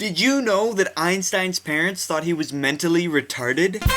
Did you know that Einstein's parents thought he was mentally retarded?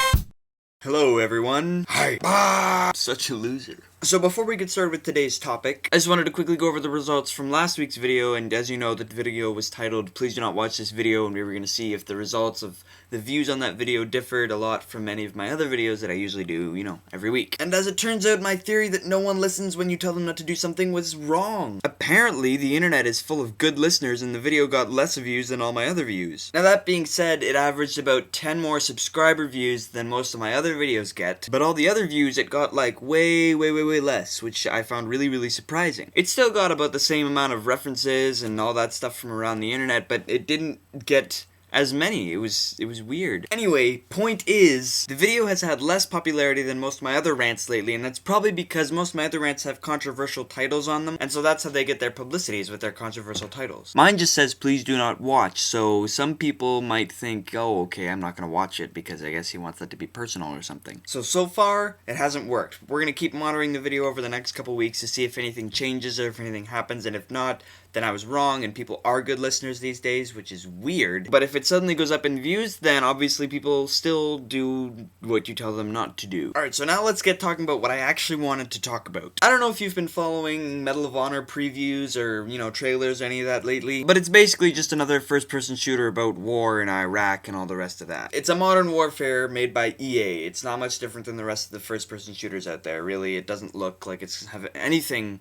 Hello everyone. Hi. Such a loser. So before we get started with today's topic, I just wanted to quickly go over the results from last week's video, and as you know, the video was titled, "Please do not watch this video," and we were going to see if the results of the views on that video differed a lot from many of my other videos that I usually do, every week. And as it turns out, my theory that no one listens when you tell them not to do something was wrong. Apparently, the internet is full of good listeners, and the video got less views than all my other views. Now that being said, it averaged about 10 more subscriber views than most of my other videos get, but all the other views it got like way less, which I found really surprising. It still got about the same amount of references and all that stuff from around the internet, but it didn't get as many. It was weird. Anyway, point is, the video has had less popularity than most of my other rants lately, and that's probably because most of my other rants have controversial titles on them, and so that's how they get their publicities, with their controversial titles. Mine just says, "Please do not watch," so some people might think, oh, okay, I'm not gonna watch it because I guess he wants that to be personal or something. So far, it hasn't worked. We're gonna keep monitoring the video over the next couple weeks to see if anything changes or if anything happens, and if not, then I was wrong, and people are good listeners these days, which is weird. But if it suddenly goes up in views, then obviously people still do what you tell them not to do. Alright, so now let's get talking about what I actually wanted to talk about. I don't know if you've been following Medal of Honor previews or, trailers or any of that lately, but it's basically just another first-person shooter about war in Iraq and all the rest of that. It's a modern warfare made by EA. It's not much different than the rest of the first-person shooters out there, really. It doesn't look like it's have anything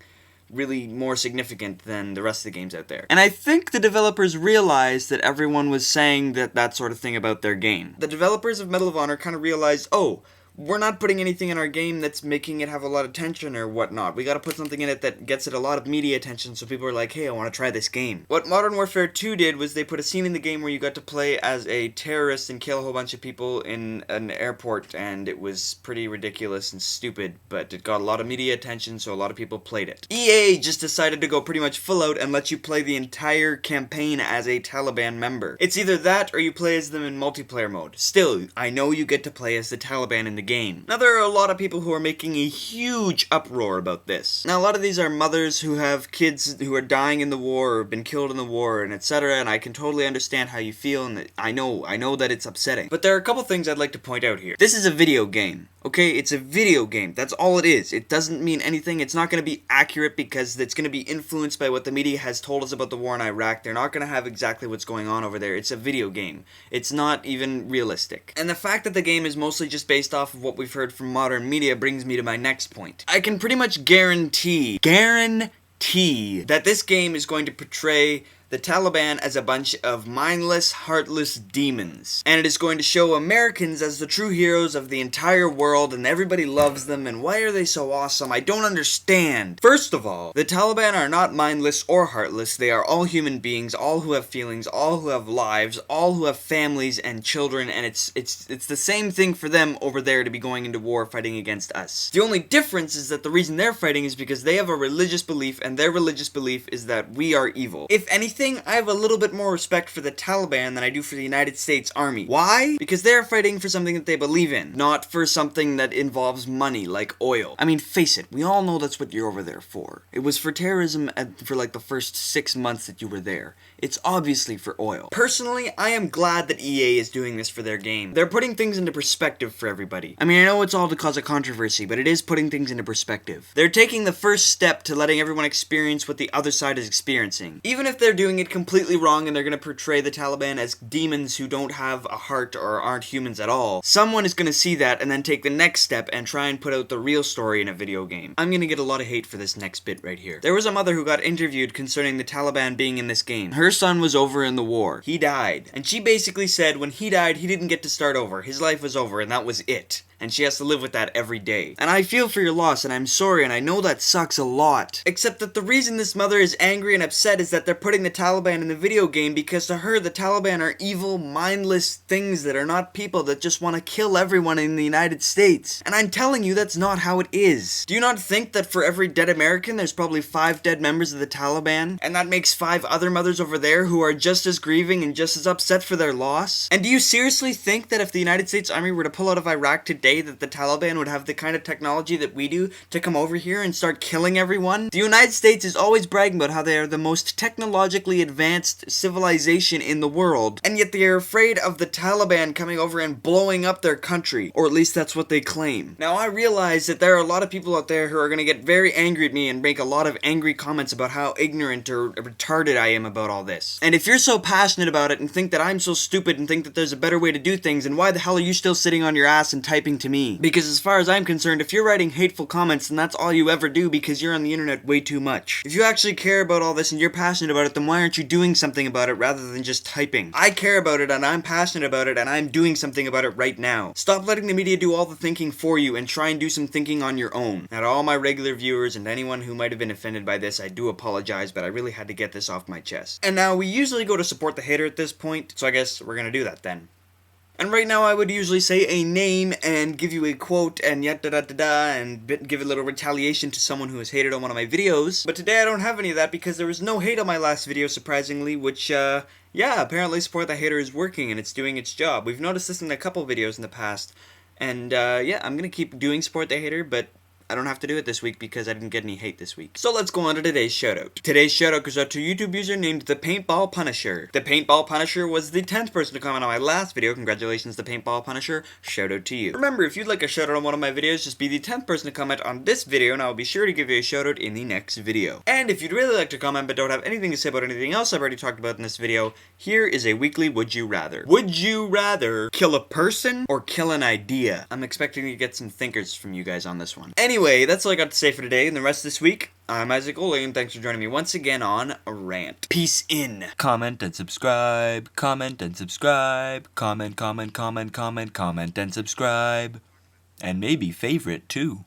really more significant than the rest of the games out there. And I think the developers realized that everyone was saying that sort of thing about their game. The developers of Medal of Honor kind of realized, oh, we're not putting anything in our game that's making it have a lot of attention or whatnot. We gotta put something in it that gets it a lot of media attention so people are like, hey, I want to try this game. What Modern Warfare 2 did was they put a scene in the game where you got to play as a terrorist and kill a whole bunch of people in an airport, and it was pretty ridiculous and stupid, but it got a lot of media attention, so a lot of people played it. EA just decided to go pretty much full out and let you play the entire campaign as a Taliban member. It's either that or you play as them in multiplayer mode. Still, I know you get to play as the Taliban in the game. Now, there are a lot of people who are making a huge uproar about this. Now, a lot of these are mothers who have kids who are dying in the war or been killed in the war and etc., and I can totally understand how you feel, and I know that it's upsetting. But there are a couple things I'd like to point out here. This is a video game. Okay, it's a video game. That's all it is. It doesn't mean anything. It's not going to be accurate because it's going to be influenced by what the media has told us about the war in Iraq. They're not going to have exactly what's going on over there. It's a video game. It's not even realistic. And the fact that the game is mostly just based off of what we've heard from modern media brings me to my next point. I can pretty much guarantee that this game is going to portray the Taliban as a bunch of mindless, heartless demons. And it is going to show Americans as the true heroes of the entire world, and everybody loves them, and why are they so awesome? I don't understand. First of all, the Taliban are not mindless or heartless. They are all human beings, all who have feelings, all who have lives, all who have families and children, and it's the same thing for them over there to be going into war fighting against us. The only difference is that the reason they're fighting is because they have a religious belief, and their religious belief is that we are evil. If anything, I have a little bit more respect for the Taliban than I do for the United States Army. Why? Because they're fighting for something that they believe in, not for something that involves money, like oil. I mean, face it, we all know that's what you're over there for. It was for terrorism for like the first 6 months that you were there. It's obviously for oil. Personally, I am glad that EA is doing this for their game. They're putting things into perspective for everybody. I mean, I know it's all to cause a controversy, but it is putting things into perspective. They're taking the first step to letting everyone experience what the other side is experiencing. Even if they're doing it completely wrong and they're going to portray the Taliban as demons who don't have a heart or aren't humans at all, someone is going to see that and then take the next step and try and put out the real story in a video game. I'm going to get a lot of hate for this next bit right here. There was a mother who got interviewed concerning the Taliban being in this game. Her son was over in the war. He died. And she basically said when he died, he didn't get to start over. His life was over and that was it. And she has to live with that every day. And I feel for your loss, and I'm sorry, and I know that sucks a lot. Except that the reason this mother is angry and upset is that they're putting the Taliban in the video game because to her, the Taliban are evil, mindless things that are not people that just want to kill everyone in the United States. And I'm telling you, that's not how it is. Do you not think that for every dead American, there's probably 5 dead members of the Taliban? And that makes 5 other mothers over there who are just as grieving and just as upset for their loss? And do you seriously think that if the United States Army were to pull out of Iraq today, day that the Taliban would have the kind of technology that we do to come over here and start killing everyone? The United States is always bragging about how they are the most technologically advanced civilization in the world, and yet they are afraid of the Taliban coming over and blowing up their country, or at least that's what they claim. Now, I realize that there are a lot of people out there who are going to get very angry at me and make a lot of angry comments about how ignorant or retarded I am about all this. And if you're so passionate about it and think that I'm so stupid and think that there's a better way to do things, then why the hell are you still sitting on your ass and typing to me? Because as far as I'm concerned, if you're writing hateful comments, then that's all you ever do because you're on the internet way too much. If you actually care about all this and you're passionate about it, then why aren't you doing something about it rather than just typing? I care about it and I'm passionate about it and I'm doing something about it right now. Stop letting the media do all the thinking for you and try and do some thinking on your own. Now to all my regular viewers and anyone who might have been offended by this, I do apologize, but I really had to get this off my chest. And now we usually go to support the hater at this point, so I guess we're gonna do that then. And right now I would usually say a name and give you a quote and yet da-da-da-da and give a little retaliation to someone who has hated on one of my videos. But today I don't have any of that because there was no hate on my last video, surprisingly, which, yeah, apparently support the hater is working and it's doing its job. We've noticed this in a couple videos in the past. And, yeah, I'm gonna keep doing support the hater, but I don't have to do it this week because I didn't get any hate this week. So let's go on to today's shoutout. Today's shoutout goes out to a YouTube user named The Paintball Punisher. The Paintball Punisher was the 10th person to comment on my last video. Congratulations, The Paintball Punisher. Shoutout to you. Remember, if you'd like a shoutout on one of my videos, just be the 10th person to comment on this video and I will be sure to give you a shoutout in the next video. And if you'd really like to comment but don't have anything to say about anything else I've already talked about in this video, here is a weekly Would You Rather. Would you rather kill a person or kill an idea? I'm expecting to get some thinkers from you guys on this one. Anyway, that's all I got to say for today, and the rest of this week, I'm Isaac Ole, and thanks for joining me once again on Rant. Peace in. Comment and subscribe, comment and subscribe, comment and subscribe, and maybe favorite too.